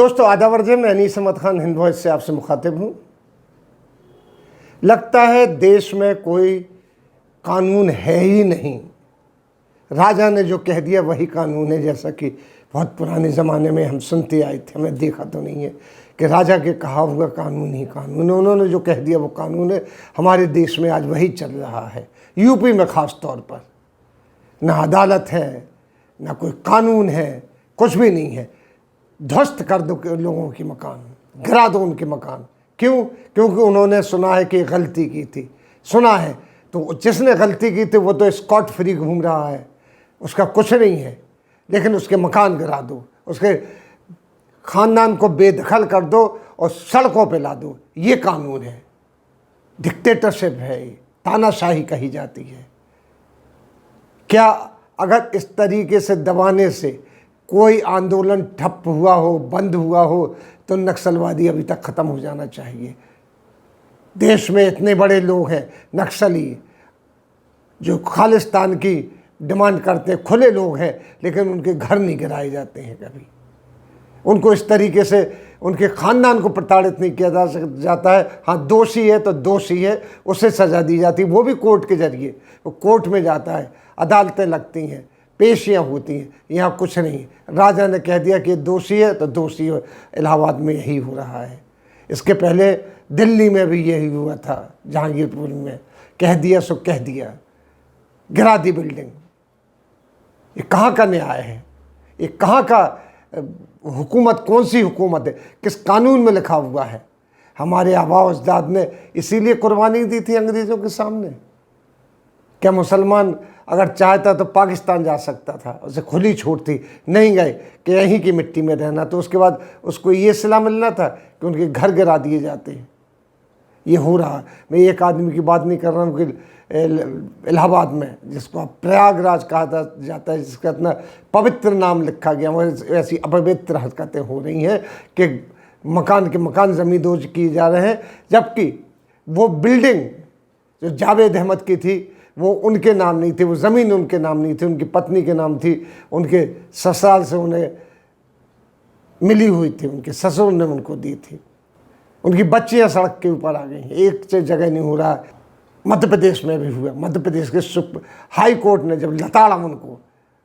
दोस्तों आदाब अर्ज़, मैं अनीस अहमद खान हिंद वॉइस से आपसे मुखातिब हूँ। लगता है देश में कोई कानून है ही नहीं। राजा ने जो कह दिया वही कानून है। जैसा कि बहुत पुराने ज़माने में हम सुनते आए थे, हमें देखा तो नहीं है कि राजा के कहा हुआ कानून ही कानून है। उन्होंने जो कह दिया वो कानून है। हमारे देश में आज वही चल रहा है। यूपी में ख़ास तौर पर ना अदालत है, ना कोई कानून है, कुछ भी नहीं है। ध्वस्त कर दो लोगों के मकान, गिरा दो उनके मकान। क्यों? क्योंकि उन्होंने सुना है कि गलती की थी। सुना है तो जिसने गलती की थी वो तो स्कॉट फ्री घूम रहा है, उसका कुछ नहीं है, लेकिन उसके मकान गिरा दो, उसके ख़ानदान को बेदखल कर दो और सड़कों पे ला दो। ये कानून है। डिक्टेटरशिप है, तानाशाही कही जाती है। क्या अगर इस तरीके से दबाने से कोई आंदोलन ठप हुआ हो, बंद हुआ हो, तो नक्सलवादी अभी तक ख़त्म हो जाना चाहिए। देश में इतने बड़े लोग हैं नक्सली जो खालिस्तान की डिमांड करते हैं, खुले लोग हैं, लेकिन उनके घर नहीं गिराए जाते हैं कभी। उनको इस तरीके से उनके ख़ानदान को प्रताड़ित नहीं किया जाता है। हाँ, दोषी है तो दोषी है, उसे सज़ा दी जाती है, वो भी कोर्ट के ज़रिए। वो कोर्ट में जाता है, अदालतें लगती हैं, पेशियाँ होती हैं। यहाँ कुछ नहीं। राजा ने कह दिया कि दोषी है तो दोषी है। इलाहाबाद में यही हो रहा है। इसके पहले दिल्ली में भी यही हुआ था, जहांगीरपुर में। कह दिया सो कह दिया, गिरा दी बिल्डिंग। ये कहाँ का न्याय है? ये कहाँ का हुकूमत? कौन सी हुकूमत है? किस कानून में लिखा हुआ है? हमारे आबा अजदाद ने इसीलिए कुर्बानी दी थी अंग्रेज़ों के सामने। क्या मुसलमान अगर चाहता तो पाकिस्तान जा सकता था, उसे खुली छूट थी, नहीं गए कि यहीं की मिट्टी में रहना। तो उसके बाद उसको ये सिला मिलना था कि उनके घर गिरा दिए जाते हैं। ये हो रहा। मैं एक आदमी की बात नहीं कर रहा हूँ कि इलाहाबाद में, जिसको अब प्रयागराज कहा जाता है, जिसका इतना पवित्र नाम लिखा गया, वह ऐसी अपवित्र हरकतें हो रही हैं कि मकान के मकान ज़मींदोज़ किए जा रहे हैं, जबकि वो बिल्डिंग जो जावेद अहमद की थी वो उनके नाम नहीं थी, वो ज़मीन उनके नाम नहीं थी, उनकी पत्नी के नाम थी। उनके ससुराल से उन्हें मिली हुई थी, उनके ससुर ने उनको दी थी। उनकी बच्चियां सड़क के ऊपर आ गई हैं। एक जगह नहीं हो रहा, मध्य प्रदेश में भी हुआ। मध्य प्रदेश के हाई कोर्ट ने जब लताड़ा उनको,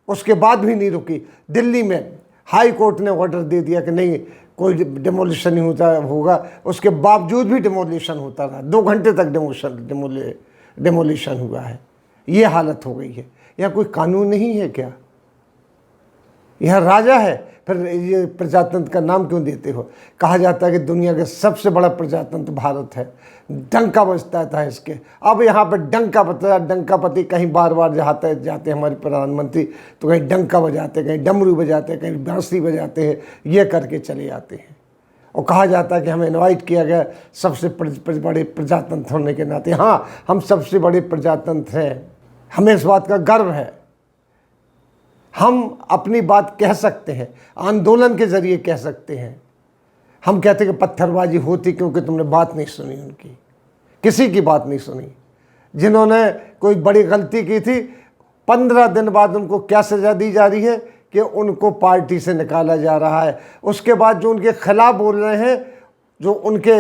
उसके बाद भी नहीं रुकी। दिल्ली में हाई कोर्ट ने ऑर्डर दे दिया कि नहीं, कोई डिमोलिशन नहीं होगा। उसके बावजूद भी डिमोलिशन होता रहा। 2 घंटे तक डिमोलिशन हुआ है। ये हालत हो गई है। यहाँ कोई कानून नहीं है क्या? यह राजा है, फिर ये प्रजातंत्र का नाम क्यों देते हो? कहा जाता है कि दुनिया का सबसे बड़ा प्रजातंत्र भारत है। डंका बजता था इसके। अब यहाँ पर डंकापति कहीं बार बार जाते हमारे प्रधानमंत्री, तो कहीं डंका बजाते, कहीं डमरू बजाते, कहीं बांसुरी बजाते हैं, ये करके चले जाते हैं। और कहा जाता है कि हमें इनवाइट किया गया सबसे बड़े प्रजातंत्र होने के नाते। हाँ, हम सबसे बड़े प्रजातंत्र हैं, हमें इस बात का गर्व है। हम अपनी बात कह सकते हैं, आंदोलन के ज़रिए कह सकते हैं। हम कहते हैं कि पत्थरबाजी होती क्योंकि तुमने बात नहीं सुनी उनकी, किसी की बात नहीं सुनी। जिन्होंने कोई बड़ी गलती की थी, 15 दिन बाद उनको क्या सज़ा दी जा रही है कि उनको पार्टी से निकाला जा रहा है। उसके बाद जो उनके खिलाफ बोल रहे हैं, जो उनके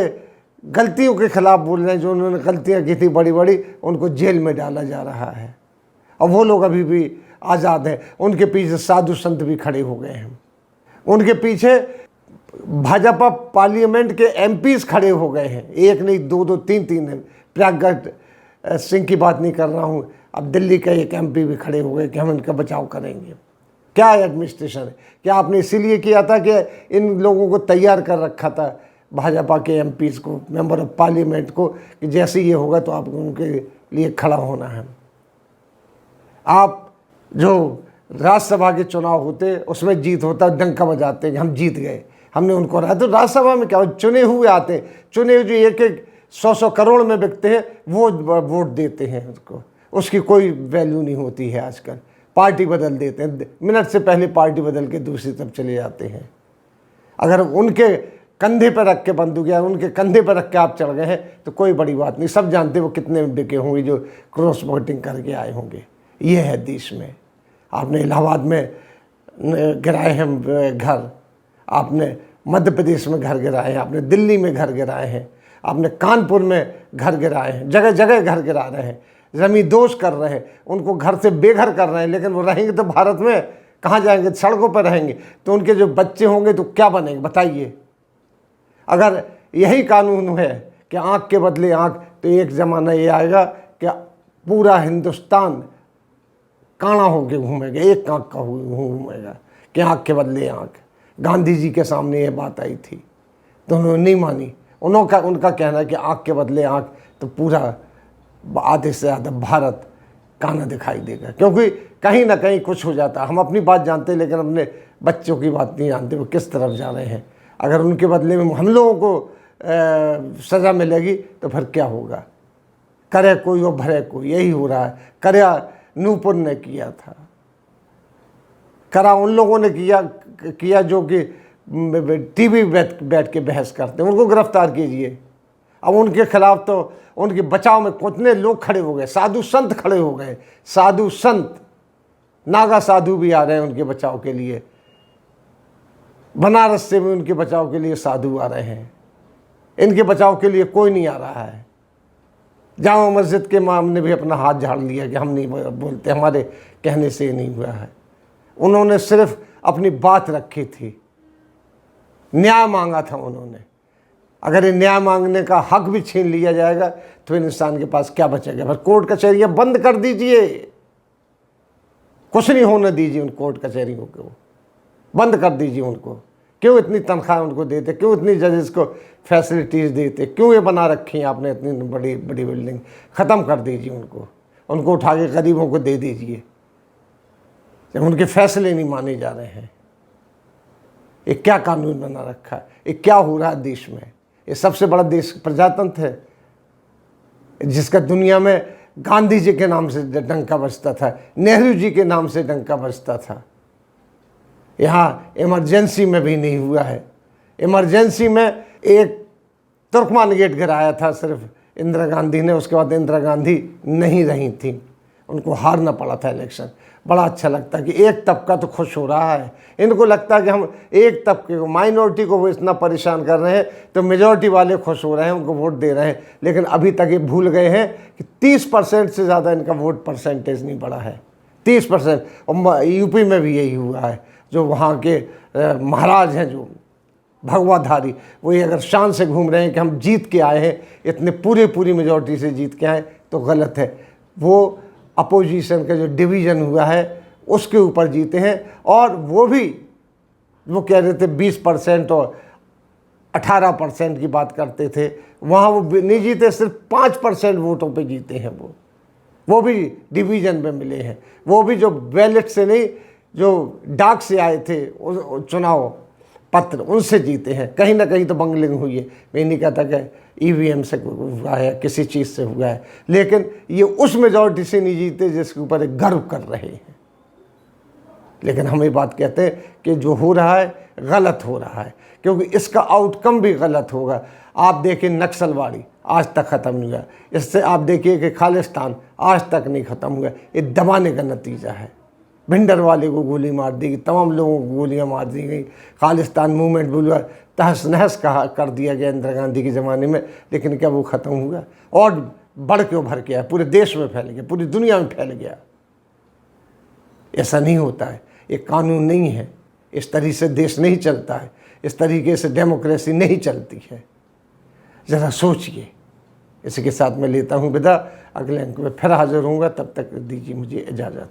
गलतियों के खिलाफ बोल रहे हैं, जो उन्होंने गलतियां की थी बड़ी बड़ी, उनको जेल में डाला जा रहा है। और वो लोग अभी भी आज़ाद हैं। उनके पीछे साधु संत भी खड़े हो गए हैं। उनके पीछे भाजपा पार्लियामेंट के एमपीज खड़े हो गए हैं। एक नहीं, 2 3 हैं। प्रज्ञा सिंह की बात नहीं कर रहा हूँ, अब दिल्ली का एक एमपी भी खड़े हो गए कि हम इनका बचाव करेंगे। क्या एडमिनिस्ट्रेशन है? क्या आपने इसीलिए किया था कि इन लोगों को तैयार कर रखा था, भाजपा के एमपीज़ को, मेंबर ऑफ पार्लियामेंट को, कि जैसे ये होगा तो आपको उनके लिए खड़ा होना है? आप जो राज्यसभा के चुनाव होते उसमें जीत होता, डंका बजाते कि हम जीत गए, हमने उनको हराया। तो राज्यसभा में क्या हो, चुने हुए आते, चुने जो 1-1 100 करोड़ में बिकते हैं, वो वोट देते हैं उसको। उसकी कोई वैल्यू नहीं होती है आजकल। पार्टी बदल देते हैं, मिनट से पहले पार्टी बदल के दूसरी तरफ चले जाते हैं। अगर उनके कंधे पर रख के बंदूक या उनके कंधे पर रख के आप चढ़ गए हैं तो कोई बड़ी बात नहीं। सब जानते वो कितने बिके होंगे जो क्रॉस वोटिंग करके आए होंगे। ये है देश में। आपने इलाहाबाद में गिराए हैं घर, आपने मध्य प्रदेश में घर गिराए हैं, आपने दिल्ली में घर गिराए हैं, आपने कानपुर में घर गिराए हैं, जगह जगह घर गिरा रहे हैं, ज़मींदोज़ कर रहे हैं, उनको घर से बेघर कर रहे हैं। लेकिन वो रहेंगे तो भारत में कहाँ जाएंगे? सड़कों पर रहेंगे। तो उनके जो बच्चे होंगे तो क्या बनेंगे बताइए? अगर यही कानून है कि आँख के बदले आँख, तो एक ज़माना ये आएगा कि पूरा हिंदुस्तान काना होके घूमेगा, एक आँख का घूमेगा कि आँख के बदले आँख। गांधी जी के सामने ये बात आई थी तो उन्होंने नहीं मानी। उनका कहना है कि आँख के बदले आँख, तो पूरा आधे से ज़्यादा भारत काना दिखाई देगा, क्योंकि कहीं ना कहीं कुछ हो जाता है। हम अपनी बात जानते हैं लेकिन अपने बच्चों की बात नहीं जानते, वो किस तरफ जा रहे हैं। अगर उनके बदले में हम लोगों को सज़ा मिलेगी तो फिर क्या होगा? करे कोई और भरे कोई, यही हो रहा है। करया नूपुर ने किया था, करा उन लोगों ने किया जो कि टीवी बैठ के बहस करते हैं, उनको गिरफ्तार कीजिए। अब उनके खिलाफ तो उनके बचाव में कितने लोग खड़े हो गए, साधु संत खड़े हो गए, साधु संत, नागा साधु भी आ रहे हैं उनके बचाव के लिए। बनारस से भी उनके बचाव के लिए साधु आ रहे हैं, इनके बचाव के लिए कोई नहीं आ रहा है। जामा मस्जिद के इमाम ने भी अपना हाथ झाड़ लिया कि हम नहीं बोलते, हमारे कहने से नहीं हुआ है। उन्होंने सिर्फ अपनी बात रखी थी, न्याय मांगा था उन्होंने। अगर ये न्याय मांगने का हक भी छीन लिया जाएगा तो इंसान के पास क्या बचेगा? फिर कोर्ट कचहरियाँ बंद कर दीजिए, कुछ नहीं होने दीजिए उन कोर्ट कचहरियों को, बंद कर दीजिए उनको। क्यों इतनी तनख्वाह उनको देते? क्यों इतनी जजेस को फैसिलिटीज़ देते? क्यों ये बना रखी हैं आपने इतनी बड़ी बड़ी बिल्डिंग? ख़त्म कर दीजिए उनको उठा के गरीबों को दे दीजिए जब उनके फैसले नहीं माने जा रहे हैं। ये क्या कानून बना रखा है? ये क्या हो रहा है देश में? ये सबसे बड़ा देश प्रजातंत्र है, जिसका दुनिया में गांधी जी के नाम से डंका बजता था, नेहरू जी के नाम से डंका बजता था। यहाँ इमरजेंसी में भी नहीं हुआ है। इमरजेंसी में एक तुर्कमान गेट गिराया था सिर्फ इंदिरा गांधी ने, उसके बाद इंदिरा गांधी नहीं रही थी, उनको हारना पड़ा था इलेक्शन। बड़ा अच्छा लगता है कि एक तबका तो खुश हो रहा है। इनको लगता है कि हम एक तबके को, माइनॉरिटी को वो इतना परेशान कर रहे हैं तो मेजॉरिटी वाले खुश हो रहे हैं, उनको वोट दे रहे हैं। लेकिन अभी तक ये भूल गए हैं कि 30% से ज़्यादा इनका वोट परसेंटेज नहीं बढ़ा है, 30%। और यूपी में भी यही हुआ है। जो वहाँ के महाराज हैं, जो भगवाधारी, वो ये अगर शान से घूम रहे हैं कि हम जीत के आए हैं, इतने पूरी मेजॉरिटी से जीत के आए, तो गलत है। वो अपोजिशन का जो डिवीज़न हुआ है उसके ऊपर जीते हैं। और वो कह रहे थे 20% और 18% की बात करते थे, वहाँ वो नहीं जीते, सिर्फ 5% वोटों पे जीते हैं। वो भी डिवीज़न में मिले हैं, वो भी जो बैलेट से नहीं, जो डाक से आए थे चुनाव पत्र, उनसे जीते हैं। कहीं ना कहीं तो बंगलिंग हुई है, मैं नहीं कहता कि ईवीएम से हुआ है, किसी चीज़ से हुआ है, लेकिन ये उस मेजॉरिटी से नहीं जीते जिसके ऊपर एक गर्व कर रहे हैं। लेकिन हम ये बात कहते हैं कि जो हो रहा है गलत हो रहा है, क्योंकि इसका आउटकम भी गलत होगा। आप देखिए नक्सलवाड़ी आज तक ख़त्म नहीं हुआ, इससे आप देखिए कि खालिस्तान आज तक नहीं ख़त्म हुआ। ये दबाने का नतीजा है। भिंडर वाले को गोली मार दी गई, तमाम लोगों को गोलियां मार दी गई, खालिस्तान मूवमेंट बोलूँ तहस नहस कर दिया गया इंदिरा गांधी के ज़माने में। लेकिन क्या वो ख़त्म हुआ? और बढ़ के उभर के आया, पूरे देश में फैल गया, पूरी दुनिया में फैल गया। ऐसा नहीं होता है, ये कानून नहीं है, इस तरीके से देश नहीं चलता है, इस तरीके से डेमोक्रेसी नहीं चलती है। ज़रा सोचिए। इसी के साथ मैं लेता हूँ विदा, अगले अंक में फिर हाजिर होऊंगा, तब तक दीजिए मुझे इजाज़त।